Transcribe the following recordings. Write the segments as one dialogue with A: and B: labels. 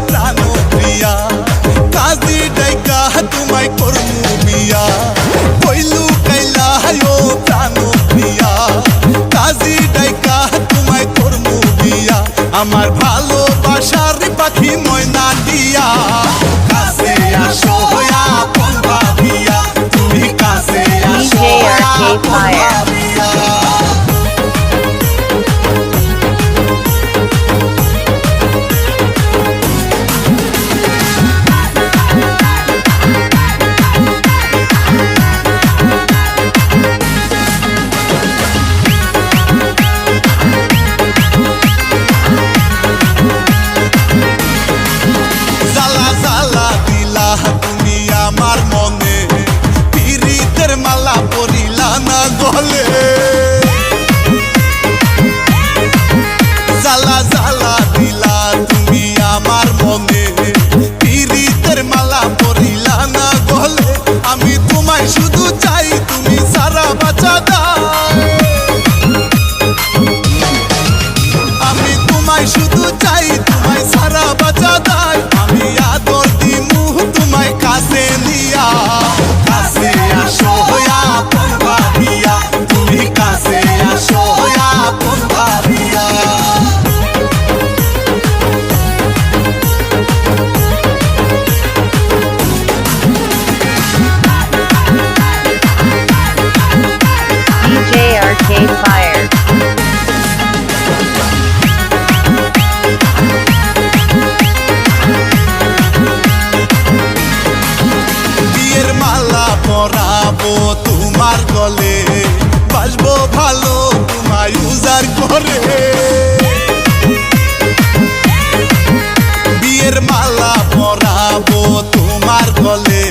A: প্রাণ প্রিয়া কাজী ডাইকা তোমায় করমু বিয়া কইলু কাইলা ও প্রাণ প্রিয়া কাজী ডাইকা তোমায় করমু বিয়া আমার ভালোবাসার পাখি ময়না দিয়া কাছে আসো আপন ভাবিয়া তুমি কাছে আসো আপন ভাবিয়া আমার মনে পিরিতের মালা পরিলা না গলে জ্বালা জ্বালা দিলা তুমি আমার মনে পিরিতের মালা পরিলা না গলে আমি তোমায় শুধু চাই তুমি সারা বাঁচা দাও আমি তোমায় শুধু চাই তোমায় সারা বাঁচা দাই আমি আদর দিমু তোমায় কাছে নিয়া কাছে আসো আপন ভাবিয়া তুমি কাছে আসো আপন ভাবিয়া
B: DJ Arcade Fire.
A: বিয়ের মালা পরাবো তোমার গলে বাসবো ভালো তোমায় উজার করে বিয়ের মালা পরাবো তোমার গলে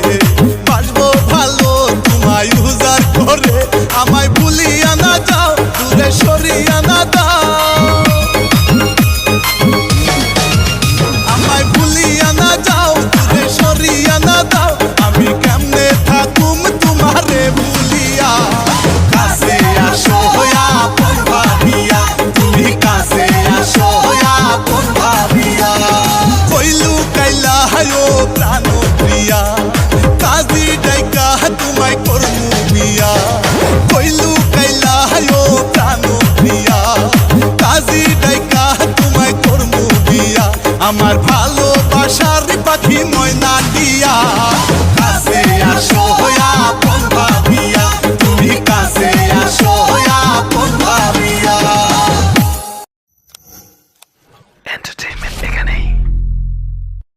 A: বাসবো ভালো তোমায় উজার করে আমায় ভুলিয়া না যাও দূরে সরিয়া না দাও আমায় ভুলিয়া না যাও দূরে সরিয়া না দাও আমি কেমনে থাকুম তোমারে ভুলিয়া কাছে আসো আপন ভাবিয়া তুমি কাছে আসো আপন ভাবিয়া কইলু কাইলা ও প্রাণ প্রিয়া কাজী ডাইকা তোমায় করমু বিয়া কইলু কাইলা ও প্রাণ প্রিয়া কাজী ডাইকা তোমায় করমু বিয়া আমার ভালো